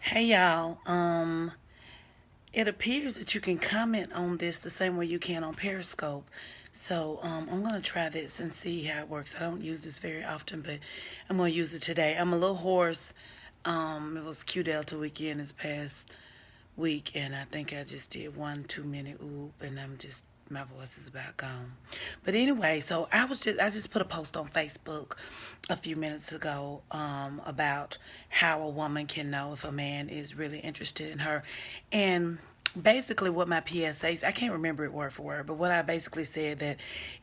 Hey y'all. It appears that you can comment on this the same way you can on Periscope. So I'm gonna try this and see how it works. I don't use this very often, but I'm gonna use it today. I'm a little hoarse. It was Q Delta weekend this past week, and I think I just did one 2 minute oop, and my voice is about gone. But anyway, so I just put a post on Facebook a few minutes ago about how a woman can know if a man is really interested in her, and basically what my PSAs, I can't remember it word for word, but what I basically said that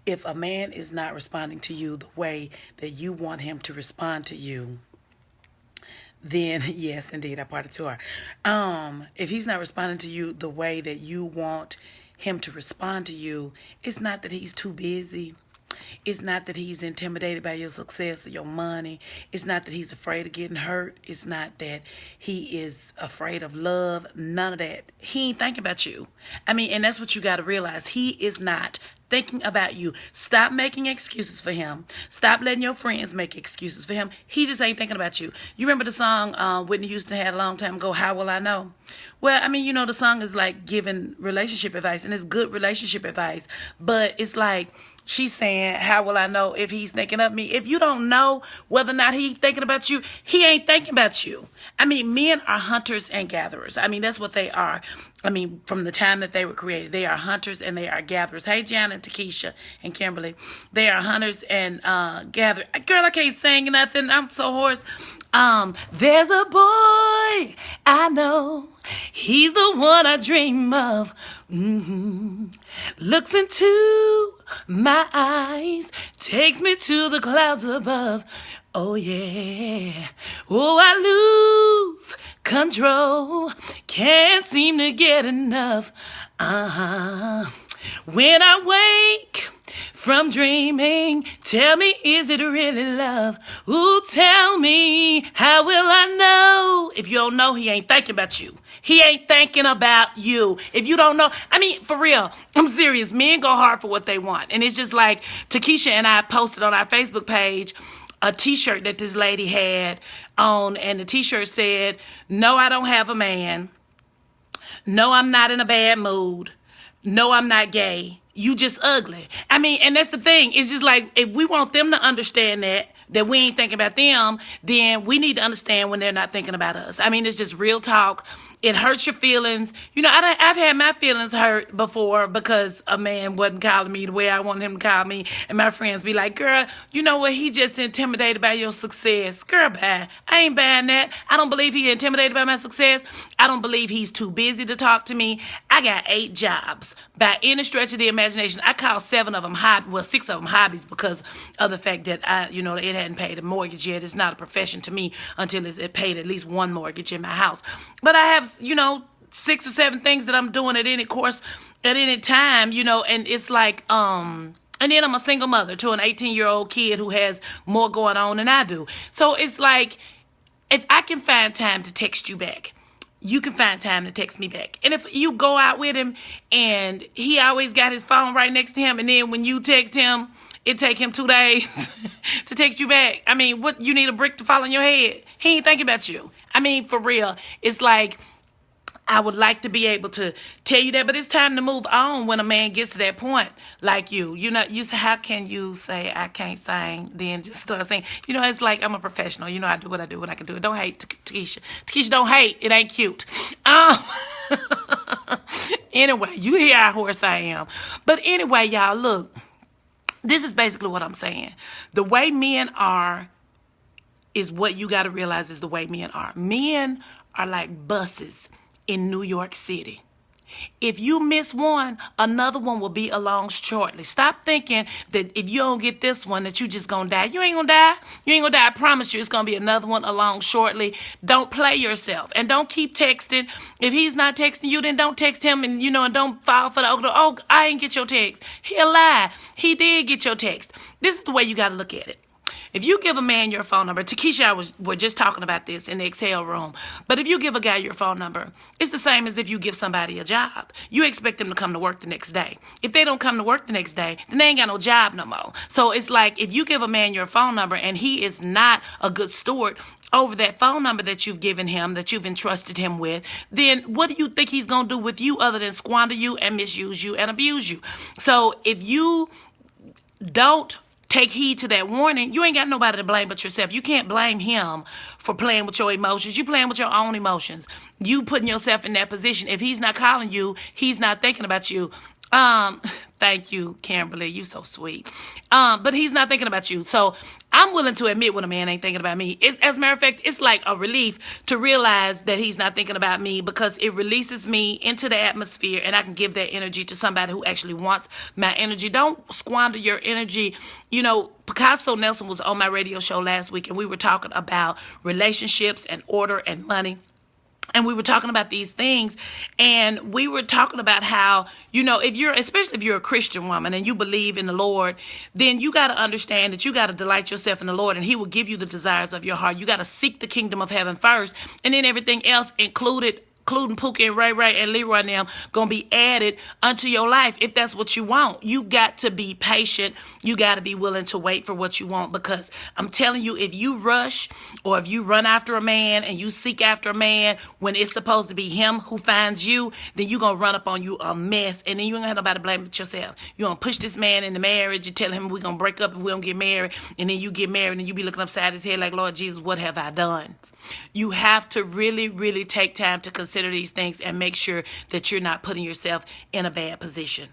if a man is not responding to you the way that you want him to respond to you, then yes, indeed, I parted to her. If he's not responding to you the way that you want him to respond to you, it's not that he's too busy. It's not that he's intimidated by your success or your money. It's not that he's afraid of getting hurt. It's not that he is afraid of love. None of that. He ain't thinking about you. And that's what you got to realize. He is not thinking about you. Stop making excuses for him. Stop letting your friends make excuses for him. He just ain't thinking about you. You remember the song Whitney Houston had a long time ago, How Will I Know? Well, the song is like giving relationship advice, and it's good relationship advice, but it's like she's saying, how will I know if he's thinking of me? If you don't know whether or not he's thinking about you, he ain't thinking about you. Men are hunters and gatherers. That's what they are. From the time that they were created, they are hunters and they are gatherers. Hey, Gianna, Takesha, and Kimberly. They are hunters and gatherers. Girl, I can't sing nothing. I'm so hoarse. There's a boy I know. He's the one I dream of. Looks into my eyes, takes me to the clouds above. Oh yeah. Oh, I lose control. Can't seem to get enough. When I wake from dreaming, tell me, is it really love? Ooh, tell me, how will I know? If you don't know, he ain't thinking about you. He ain't thinking about you. If you don't know, for real, I'm serious. Men go hard for what they want. And it's just like Takesha and I posted on our Facebook page a t-shirt that this lady had on, and the t-shirt said, no, I don't have a man. No, I'm not in a bad mood. No, I'm not gay. You just ugly. And that's the thing. It's just like, if we want them to understand that we ain't thinking about them, then we need to understand when they're not thinking about us. It's just real talk. It hurts your feelings. I've had my feelings hurt before because a man wasn't calling me the way I wanted him to call me. And my friends be like, girl, you know what? He just intimidated by your success. Girl, bye. I ain't buying that. I don't believe he intimidated by my success. I don't believe he's too busy to talk to me. I got 8 jobs. By any stretch of the imagination, I call 6 of them hobbies because of the fact that it hadn't paid a mortgage yet. It's not a profession to me until it paid at least one mortgage in my house. But I have 6 or 7 things that I'm doing at any time, and it's like, and then I'm a single mother to an 18-year-old kid who has more going on than I do. So it's like, if I can find time to text you back, you can find time to text me back. And if you go out with him and he always got his phone right next to him, and then when you text him, it take him 2 days to text you back. What, you need a brick to fall on your head? He ain't thinking about you. For real. It's like, I would like to be able to tell you that, but it's time to move on when a man gets to that point. Like you say, how can you say I can't sing, then just start singing? It's like, I'm a professional. I do what I do when I can do it. Don't hate, Takesha. Takesha, don't hate. It ain't cute. Anyway, you hear how hoarse I am. But anyway, y'all, look, this is basically what I'm saying. The way men are is what you got to realize is the way men are. Men are like buses in New York City. If you miss one, another one will be along shortly. Stop thinking that if you don't get this one, that you just gonna die. You ain't gonna die. You ain't gonna die. I promise you, it's gonna be another one along shortly. Don't play yourself, and don't keep texting. If he's not texting you, then don't text him, and and don't fall for oh, I ain't get your text. He'll lie. He did get your text. This is the way you gotta look at it. If you give a man your phone number, Takesha and I were just talking about this in the Excel room, but if you give a guy your phone number, it's the same as if you give somebody a job. You expect them to come to work the next day. If they don't come to work the next day, then they ain't got no job no more. So it's like, if you give a man your phone number and he is not a good steward over that phone number that you've given him, that you've entrusted him with, then what do you think he's going to do with you other than squander you and misuse you and abuse you? So if you don't take heed to that warning, you ain't got nobody to blame but yourself. You can't blame him for playing with your emotions. You playing with your own emotions. You putting yourself in that position. If he's not calling you, he's not thinking about you. Thank you, Kimberly. You so sweet. But he's not thinking about you. So I'm willing to admit when a man ain't thinking about me. As a matter of fact, it's like a relief to realize that he's not thinking about me, because it releases me into the atmosphere and I can give that energy to somebody who actually wants my energy. Don't squander your energy. You know, Picasso Nelson was on my radio show last week and we were talking about relationships and order and money. And we were talking about these things, and we were talking about how, you know, especially if you're a Christian woman and you believe in the Lord, then you got to understand that you got to delight yourself in the Lord and he will give you the desires of your heart. You got to seek the kingdom of heaven first, and then everything else including Pookie and Ray Ray and Leroy and them, going to be added unto your life if that's what you want. You got to be patient. You got to be willing to wait for what you want, because I'm telling you, if you rush or if you run after a man and you seek after a man when it's supposed to be him who finds you, then you're going to run up on you a mess, and then you ain't going to have nobody to blame but yourself. You're going to push this man into marriage. You tell him we're going to break up if we don't get married, and then you get married and you be looking upside his head like, Lord Jesus, what have I done? You have to really, really take time to consider these things and make sure that you're not putting yourself in a bad position.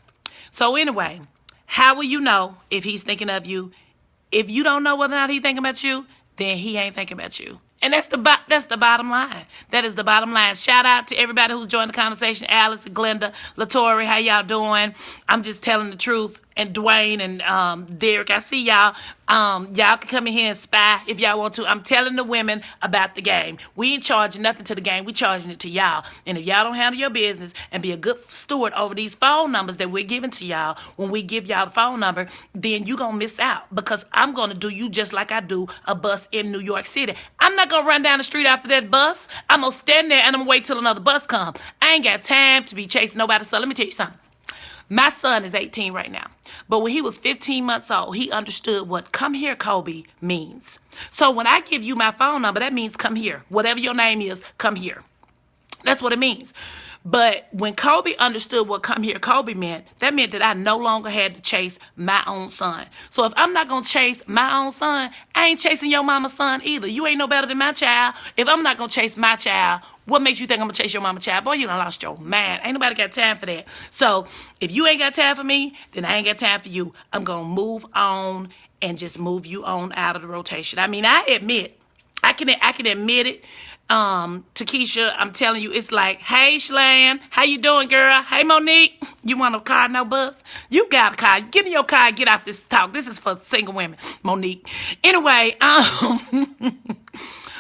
So anyway, how will you know if he's thinking of you? If you don't know whether or not he's thinking about you, then he ain't thinking about you. And that's the bottom line. That is the bottom line. Shout out to everybody who's joined the conversation. Alice, Glenda, Latori, how y'all doing? I'm just telling the truth. And Dwayne and Derek, I see y'all. Y'all can come in here and spy if y'all want to. I'm telling the women about the game. We ain't charging nothing to the game. We charging it to y'all. And if y'all don't handle your business and be a good steward over these phone numbers that we're giving to y'all, when we give y'all the phone number, then you going to miss out, because I'm going to do you just like I do a bus in New York City. I'm not going to run down the street after that bus. I'm going to stand there and I'm going to wait till another bus comes. I ain't got time to be chasing nobody. So let me tell you something. My son is 18 right now. But when he was 15 months old, he understood what "come here, Kobe" means. So when I give you my phone number, that means come here. Whatever your name is, come here. That's what it means. But when Kobe understood what "come here, Kobe" meant, that meant that I no longer had to chase my own son. So if I'm not going to chase my own son, I ain't chasing your mama's son either. You ain't no better than my child. If I'm not going to chase my child, what makes you think I'm going to chase your mama's child? Boy, you done lost your mind. Ain't nobody got time for that. So if you ain't got time for me, then I ain't got time for you. I'm going to move on and just move you on out of the rotation. I mean, I admit, I can admit it. To Keisha, I'm telling you, it's like, hey, Shlan, how you doing, girl? Hey, Monique, you want a car, no bus? You got a car. Get in your car and get off this talk. This is for single women, Monique. Anyway,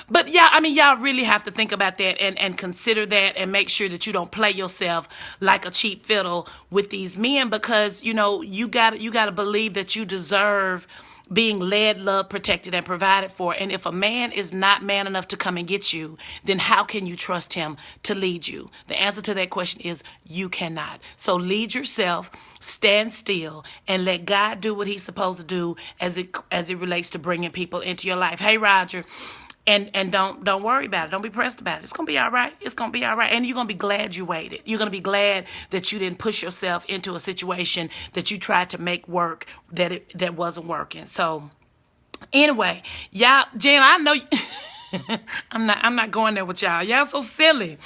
but yeah, I mean, y'all really have to think about that and consider that and make sure that you don't play yourself like a cheap fiddle with these men, because, you know, you gotta believe that you deserve being led, loved, protected, and provided for. And if a man is not man enough to come and get you, then how can you trust him to lead you? The answer to that question is you cannot. So lead yourself, stand still, and let God do what he's supposed to do as it relates to bringing people into your life. Hey, Roger. And don't worry about it. Don't be pressed about it. It's going to be all right. It's going to be all right. And you're going to be glad you waited. You're going to be glad that you didn't push yourself into a situation that you tried to make work that wasn't working. So anyway, y'all, Jen, I know I'm not going there with y'all. Y'all so silly.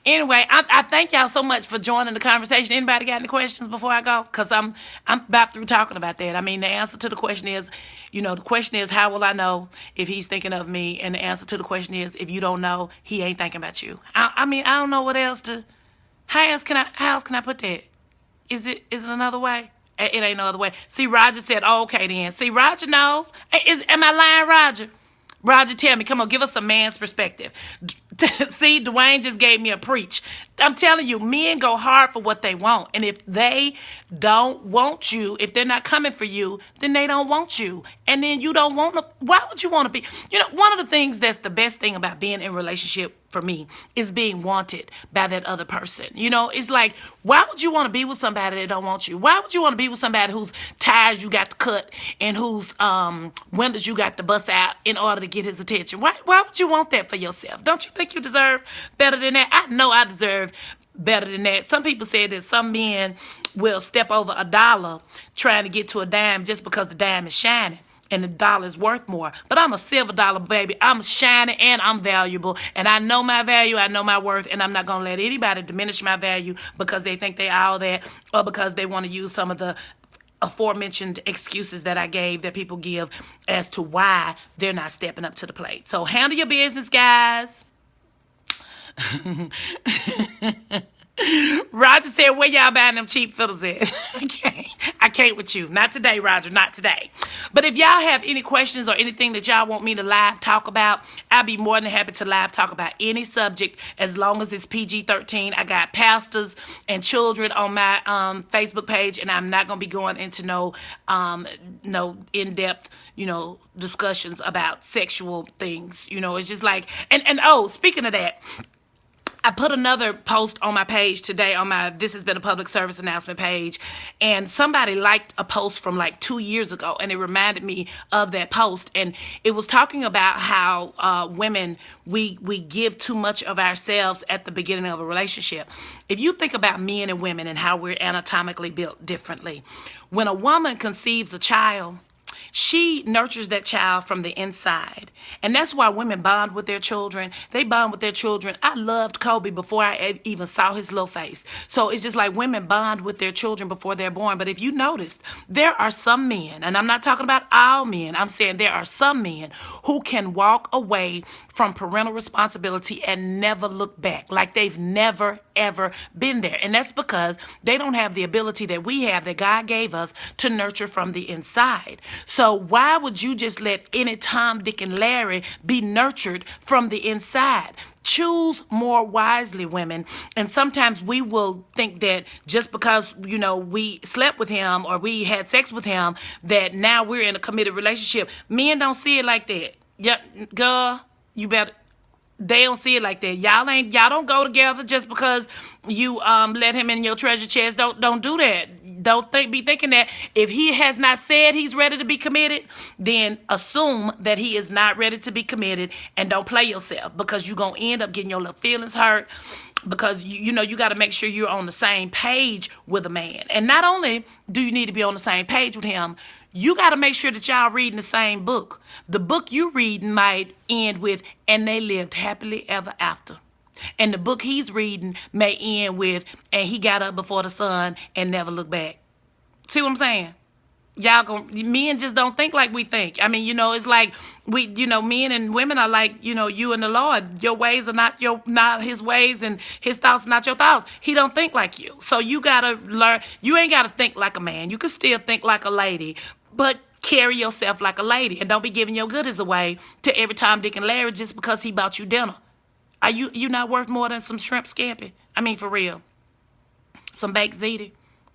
Anyway, I thank y'all so much for joining the conversation. Anybody got any questions before I go? Because I'm about through talking about that. I mean, the answer to the question is, the question is, how will I know if he's thinking of me? And the answer to the question is, if you don't know, he ain't thinking about you. I mean, I don't know what else to. How else can I put that? Is it another way? It ain't no other way. See, Roger said, oh, okay then. See, Roger knows. Am I lying, Roger? Roger, tell me. Come on, give us a man's perspective. See, Dwayne just gave me a preach. I'm telling you, men go hard for what they want. And if they don't want you, if they're not coming for you, then they don't want you. And then you don't want to. Why would you want to be? You know, one of the things that's the best thing about being in a relationship for me is being wanted by that other person. You know, it's like, why would you want to be with somebody that don't want you? Why would you want to be with somebody whose tires you got to cut and whose windows you got to bust out in order to get his attention? Why would you want that for yourself? Don't you think you deserve better than that? I know I deserve better than that. Some people say that some men will step over a dollar trying to get to a dime just because the dime is shining and the dollar is worth more. But I'm a silver dollar, baby. I'm shining and I'm valuable. And I know my value. I know my worth. And I'm not going to let anybody diminish my value because they think they all that or because they want to use some of the aforementioned excuses that I gave that people give as to why they're not stepping up to the plate. So handle your business, guys. Roger said, where y'all buying them cheap fiddles at? I can't with you. Not today, Roger. Not today. But if y'all have any questions or anything that y'all want me to live talk about, I'll be more than happy to live talk about any subject as long as it's PG-13. I got pastors and children on my Facebook page, and I'm not going to be going into no in-depth, discussions about sexual things. It's just like, and oh, speaking of that, I put another post on my page today on my This Has Been a Public Service Announcement page, and somebody liked a post from like 2 years ago, and it reminded me of that post. And it was talking about how women, we give too much of ourselves at the beginning of a relationship. If you think about men and women and how we're anatomically built differently, when a woman conceives a child, she nurtures that child from the inside. And that's why women bond with their children. They bond with their children. I loved Kobe before I even saw his little face. So it's just like women bond with their children before they're born. But if you notice, there are some men, and I'm not talking about all men, I'm saying there are some men who can walk away from parental responsibility and never look back, like they've never, ever been there. And that's because they don't have the ability that we have, that God gave us, to nurture from the inside. So why would you just let any Tom, Dick, and Larry be nurtured from the inside? Choose more wisely, women. And sometimes we will think that just because, we slept with him or we had sex with him, that now we're in a committed relationship. Men don't see it like that. Yeah, girl, you better. They don't see it like that. Y'all don't go together just because you let him in your treasure chest. Don't do that. Don't be thinking that if he has not said he's ready to be committed, then assume that he is not ready to be committed, and don't play yourself, because you're going to end up getting your little feelings hurt, because you got to make sure you're on the same page with a man. And not only do you need to be on the same page with him, you got to make sure that y'all reading the same book. The book you reading might end with, and they lived happily ever after. And the book he's reading may end with, and he got up before the sun and never looked back. See what I'm saying? Men just don't think like we think. I mean, it's like men and women are like, you and the Lord. Your ways are not his ways, and his thoughts are not your thoughts. He don't think like you. So you gotta learn. You ain't gotta think like a man. You can still think like a lady, but carry yourself like a lady, and don't be giving your goodies away to every Tom, Dick, and Larry just because he bought you dinner. Are you not worth more than some shrimp scampi? I mean, for real. Some baked ziti.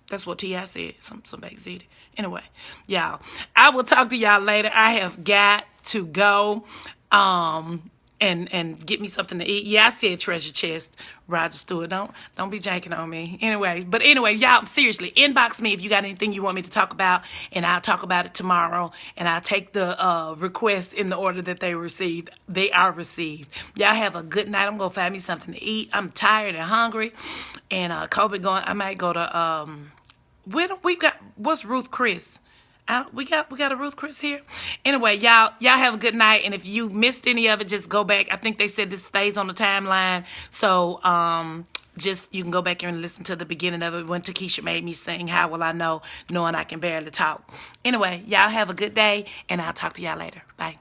That's what T.I. said. Some baked ziti. Anyway, y'all, I will talk to y'all later. I have got to go and get me something to eat. Yeah, I said treasure chest, Roger Stewart. Don't be janking on me. Anyway, y'all, seriously, inbox me if you got anything you want me to talk about, and I'll talk about it tomorrow, and I'll take the requests in the order that they received. They are received. Y'all have a good night. I'm going to find me something to eat. I'm tired and hungry, and Kobe going, I might go to, what's Ruth Chris? We got a Ruth Chris here. Anyway, y'all have a good night. And if you missed any of it, just go back. I think they said this stays on the timeline. So just you can go back here and listen to the beginning of it when Takesha made me sing How Will I Know, knowing I can barely talk. Anyway, y'all have a good day, and I'll talk to y'all later. Bye.